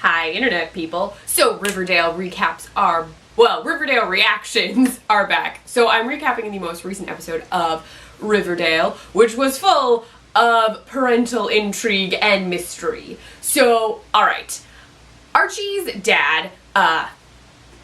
Hi, internet people. So Riverdale recaps are, well, Riverdale reactions are back. So I'm recapping the most recent episode of Riverdale, which was full of parental intrigue and mystery. So, alright. Archie's dad,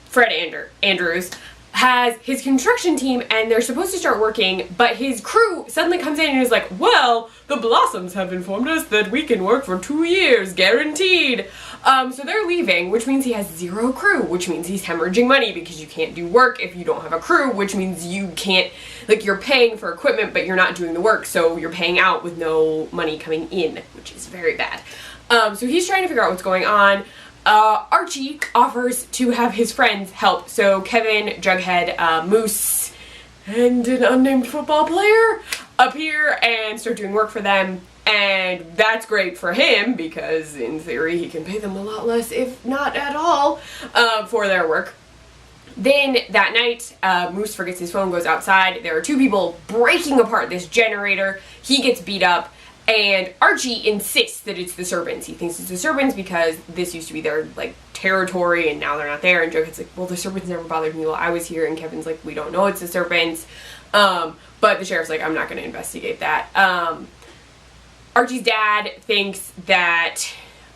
Fred Andrews, has his construction team and they're supposed to start working, but his crew suddenly comes in and is like, well, the Blossoms have informed us that we can work for 2 years, guaranteed. So they're leaving, which means he has zero crew, which means he's hemorrhaging money because you can't do work if you don't have a crew, which means you can't, like, you're paying for equipment, but you're not doing the work, so you're paying out with no money coming in, which is very bad. So he's trying to figure out what's going on. Archie offers to have his friends help, so Kevin, Jughead, Moose, and an unnamed football player appear and start doing work for them, and that's great for him because in theory he can pay them a lot less, if not at all, for their work. Then that night, Moose forgets his phone, goes outside. There are two people breaking apart this generator. He gets beat up. And Archie insists that it's the Serpents. He thinks it's the Serpents because this used to be their, like, territory and now they're not there. And Jughead's like, well, the Serpents never bothered me while I was here. And Kevin's like, we don't know it's the Serpents. But the sheriff's like, I'm not going to investigate that. Archie's dad thinks that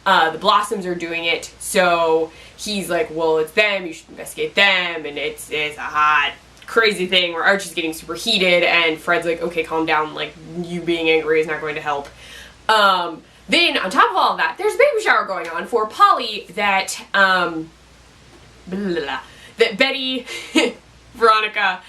the Blossoms are doing it. So he's like, well, it's them. You should investigate them. And it's a hot, crazy thing where Archie's getting super heated and Fred's like, okay, calm down, like, you being angry is not going to help. Then on top of all of that, there's a baby shower going on for Polly that that Betty, Veronica,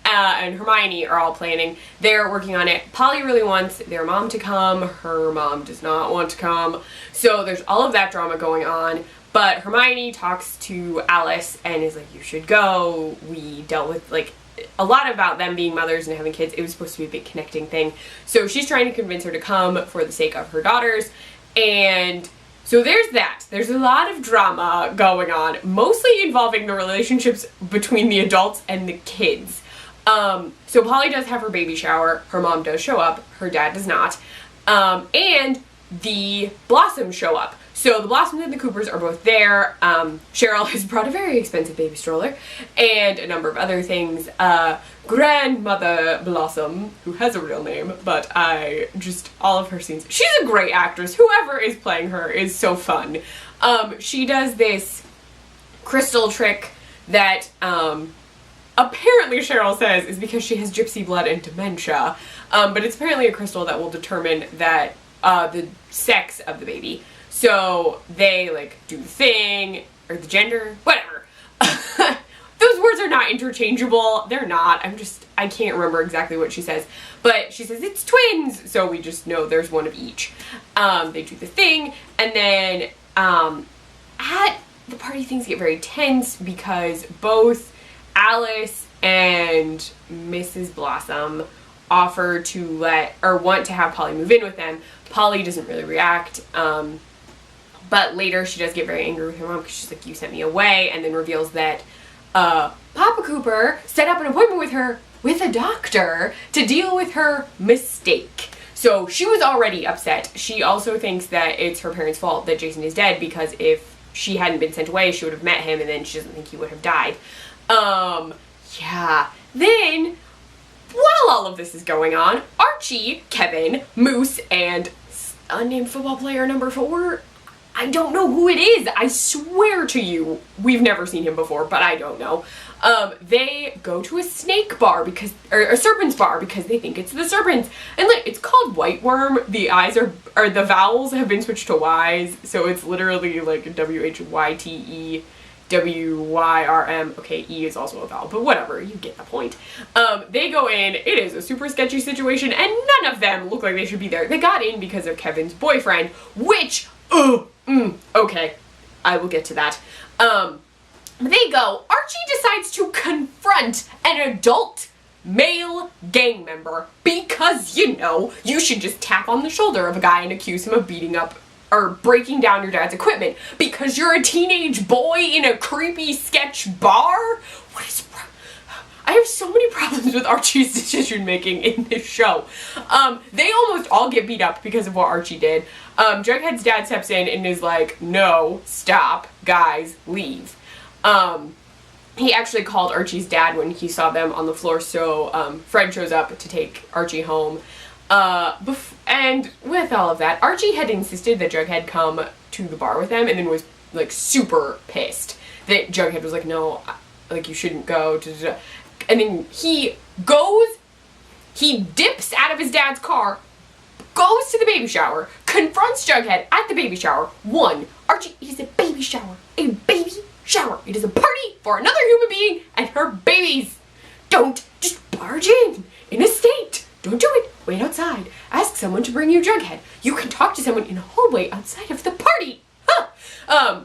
and Hermione are all planning. They're working on it. Polly really wants their mom to come. Her mom does not want to come. So there's all of that drama going on. But Hermione talks to Alice and is like, you should go. We dealt with, like, a lot about them being mothers and having kids. It was supposed to be a big connecting thing. So she's trying to convince her to come for the sake of her daughters. And so there's that. There's a lot of drama going on, mostly involving the relationships between the adults and the kids. So Polly does have her baby shower. Her mom does show up. Her dad does not. And the Blossoms show up. So the Blossoms and the Coopers are both there. Cheryl has brought a very expensive baby stroller and a number of other things. Grandmother Blossom, who has a real name, but all of her scenes. She's a great actress. Whoever is playing her is so fun. She does this crystal trick that apparently Cheryl says is because she has gypsy blood and dementia. But it's apparently a crystal that will determine that the sex of the baby. So they, like, do the thing, or the gender, whatever. Those words are not interchangeable. They're not. I can't remember exactly what she says. But she says it's twins, so we just know there's one of each. They do the thing, and then at the party things get very tense because both Alice and Mrs. Blossom offer to want to have Polly move in with them. Polly doesn't really react. But later she does get very angry with her mom because she's like, you sent me away, and then reveals that Papa Cooper set up an appointment with her with a doctor to deal with her mistake. So she was already upset. She also thinks that it's her parents' fault that Jason is dead because if she hadn't been sent away, she would have met him, and then she doesn't think he would have died. Yeah. Then, while all of this is going on, Archie, Kevin, Moose, and unnamed football player number 4, I don't know who it is. I swear to you, we've never seen him before, but I don't know. They go to a snake bar or a serpent's bar because they think it's the Serpents. And like, it's called White Worm. The the vowels have been switched to Y's, so it's literally like WHYTE. WYRM. Okay, E is also a vowel, but whatever, you get the point. They go in, it is a super sketchy situation, and none of them look like they should be there. They got in because of Kevin's boyfriend, which, okay, I will get to that. They go, Archie decides to confront an adult male gang member because, you know, you should just tap on the shoulder of a guy and accuse him of beating up or breaking down your dad's equipment because you're a teenage boy in a creepy sketch bar? What is wrong? I have so many problems with Archie's decision making in this show. They almost all get beat up because of what Archie did. Jughead's dad steps in and is like, no, stop, guys, leave. He actually called Archie's dad when he saw them on the floor, so Fred shows up to take Archie home. And with all of that, Archie had insisted that Jughead come to the bar with them, and then was like super pissed that Jughead was like, no, like, you shouldn't go. And then he dips out of his dad's car, goes to the baby shower, confronts Jughead at the baby shower. Archie, it is a baby shower. A baby shower. It is a party for another human being and her babies. Don't just barge in a state. Don't do it. Wait outside. Ask someone to bring you Jughead. You can talk to someone in a hallway outside of the party. Huh.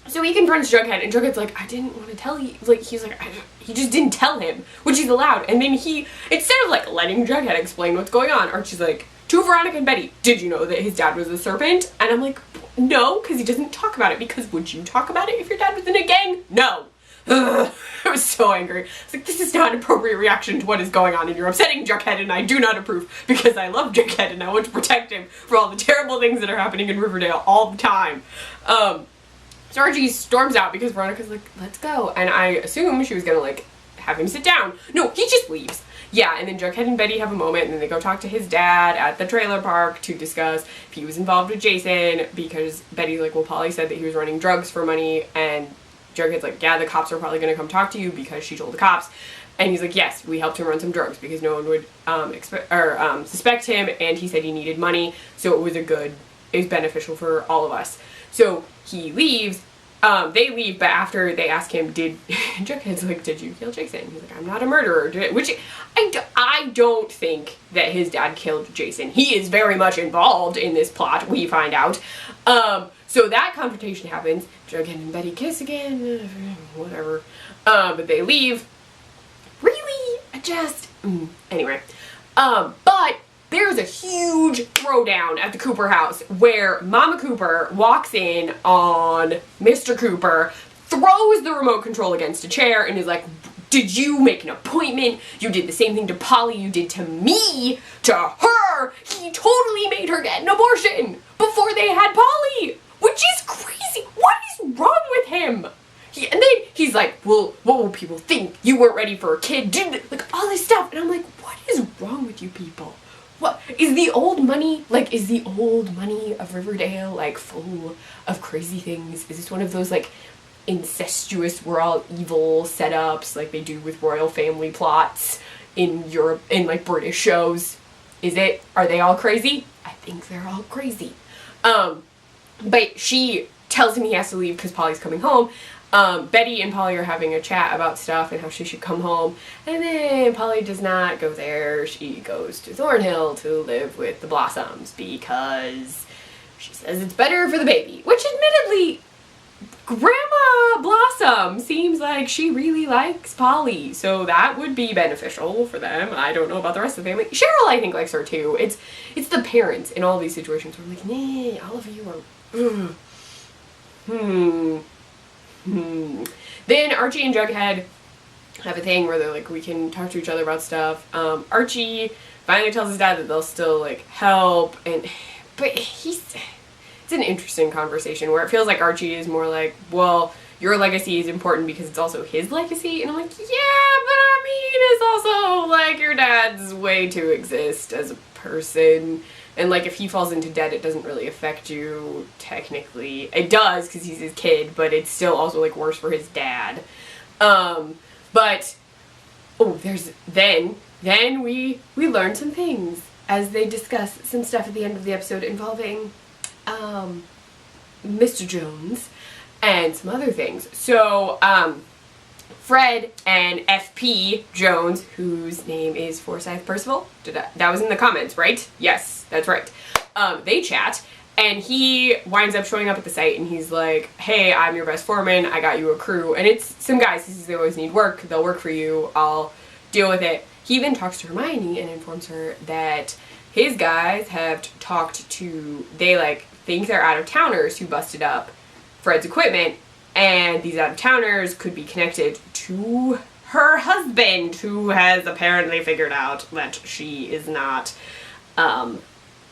So he confronts Jughead, and Jughead's like, I didn't want to tell you. Like, he's like, he just didn't tell him, which he's allowed. And then instead of like letting Jughead explain what's going on, Archie's like, to Veronica and Betty, did you know that his dad was a serpent? And I'm like, no, because he doesn't talk about it. Because would you talk about it if your dad was in a gang? No. I was so angry. I was like, this is not an appropriate reaction to what is going on, and you're upsetting Jughead, and I do not approve, because I love Jughead and I want to protect him for all the terrible things that are happening in Riverdale all the time. So Archie storms out because Veronica's like, let's go. And I assume she was gonna like have him sit down. No, he just leaves. Yeah, and then Jughead and Betty have a moment, and then they go talk to his dad at the trailer park to discuss if he was involved with Jason, because Betty's like, well, Polly said that he was running drugs for money, and Jughead's like, yeah, the cops are probably gonna come talk to you because she told the cops. And he's like, yes, we helped him run some drugs because no one would suspect him, and he said he needed money, so it was beneficial for all of us. So he leaves, they leave, but after they ask him, Jughead's like, did you kill Jason? He's like, I'm not a murderer, which I don't think that his dad killed Jason. He is very much involved in this plot, we find out. So that confrontation happens, Jughead and Betty kiss again, whatever, but they leave. Really? Anyway. But there's a huge throwdown at the Cooper house where Mama Cooper walks in on Mr. Cooper, throws the remote control against a chair, and is like, did you make an appointment? You did the same thing to Polly you did to me, to her. He totally made her get an abortion before they had Polly, which is crazy. What is wrong with him? And then he's like, well, what will people think? You weren't ready for a kid, like all this stuff. And I'm like, what is wrong with you people? What is the old money, of Riverdale, like, full of crazy things? Is this one of those, like, incestuous, we're all evil setups, like they do with royal family plots in Europe, in, like, British shows? Are they all crazy? I think they're all crazy. But she tells him he has to leave because Polly's coming home. Betty and Polly are having a chat about stuff and how she should come home, and then Polly does not go there. She goes to Thornhill to live with the Blossoms because she says it's better for the baby, which admittedly, Grandma Blossom seems like she really likes Polly, so that would be beneficial for them. I don't know about the rest of the family. Cheryl, I think, likes her too. It's the parents in all these situations who are like, nah, all of you are, Then Archie and Jughead have a thing where they're like, we can talk to each other about stuff. Archie finally tells his dad that they'll still, like, help, but it's an interesting conversation where it feels like Archie is more like, well, your legacy is important because it's also his legacy, and I'm like, yeah, but I mean, it's also, like, your dad's way to exist as a person. And, like, if he falls into debt, it doesn't really affect you, technically. It does, because he's his kid, but it's still also, like, worse for his dad. Then we learn some things as they discuss some stuff at the end of the episode involving, Mr. Jones and some other things. So, Fred and FP Jones, whose name is Forsyth Percival. That was in the comments, right? Yes, that's right. They chat, and he winds up showing up at the site, and he's like, hey, I'm your best foreman, I got you a crew. And it's some guys, he says they always need work, they'll work for you, I'll deal with it. He even talks to Hermione and informs her that his guys have talked to, they, like, think they're out-of-towners who busted up Fred's equipment, and these out-of-towners could be connected to her husband, who has apparently figured out that she is not,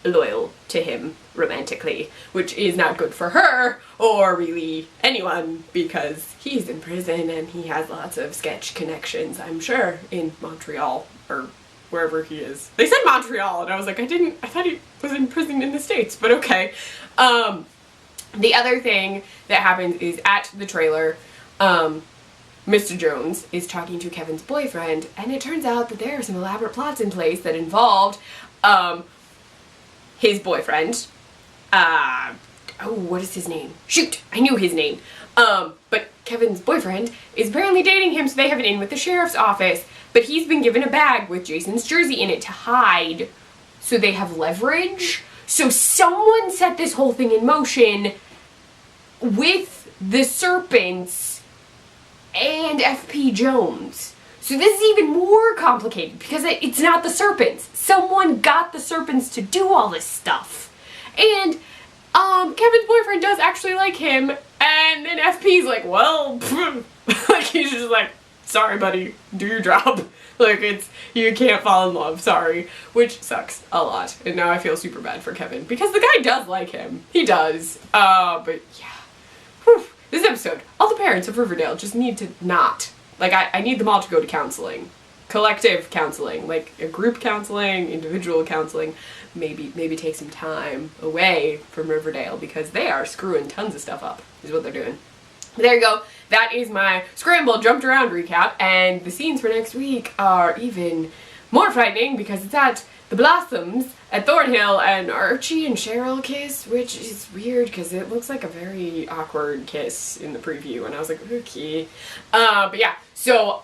loyal to him romantically, which is not good for her or really anyone because he's in prison and he has lots of sketch connections, I'm sure, in Montreal or wherever he is. They said Montreal and I was like, I thought he was in prison in the States, but okay. The other thing that happens is at the trailer, Mr. Jones is talking to Kevin's boyfriend, and it turns out that there are some elaborate plots in place that involved his boyfriend. What is his name? Shoot, I knew his name. But Kevin's boyfriend is apparently dating him, so they have an in with the sheriff's office, but he's been given a bag with Jason's jersey in it to hide, so they have leverage. So someone set this whole thing in motion with the serpents and FP Jones. So this is even more complicated because it's not the serpents. Someone got the serpents to do all this stuff. And Kevin's boyfriend does actually like him, and then FP's like, well, like he's just like, sorry buddy, do your job. Like you can't fall in love, sorry. Which sucks a lot. And now I feel super bad for Kevin because the guy does like him. He does. But yeah. Whew. This episode, all the parents of Riverdale just need to not. Like, I need them all to go to counseling. Collective counseling. Like, a group counseling, individual counseling. Maybe take some time away from Riverdale because they are screwing tons of stuff up, is what they're doing. But there you go. That is my scrambled, jumped around recap. And the scenes for next week are even more frightening because it's at the Blossoms at Thornhill, and Archie and Cheryl kiss, which is weird because it looks like a very awkward kiss in the preview, and I was like, okay. But yeah, so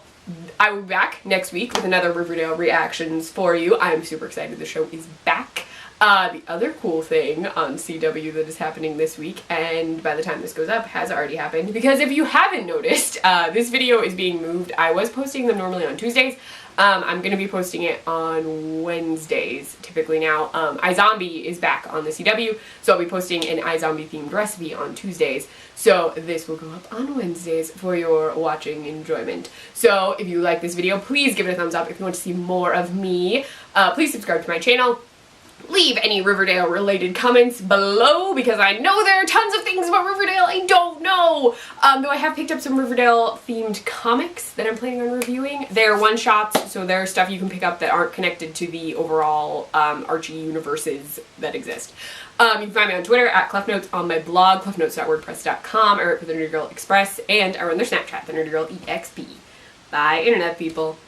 I will be back next week with another Riverdale reactions for you. I'm super excited the show is back. The other cool thing on CW that is happening this week, and by the time this goes up has already happened, because if you haven't noticed, this video is being moved. I was posting them normally on Tuesdays. I'm going to be posting it on Wednesdays, typically now. iZombie is back on the CW, so I'll be posting an iZombie themed recipe on Tuesdays. So this will go up on Wednesdays for your watching enjoyment. So if you like this video, please give it a thumbs up. If you want to see more of me, please subscribe to my channel. Leave any Riverdale related comments below because I know there are tons of things about Riverdale I don't know. Though I have picked up some Riverdale themed comics that I'm planning on reviewing. They're one-shots, so they're stuff you can pick up that aren't connected to the overall Archie universes that exist. You can find me on Twitter at ClefNotes, on my blog, clefnotes.wordpress.com. I work for the Nerdy Girl Express, and I run their Snapchat, the Nerdy Girl EXP. Bye, Internet people.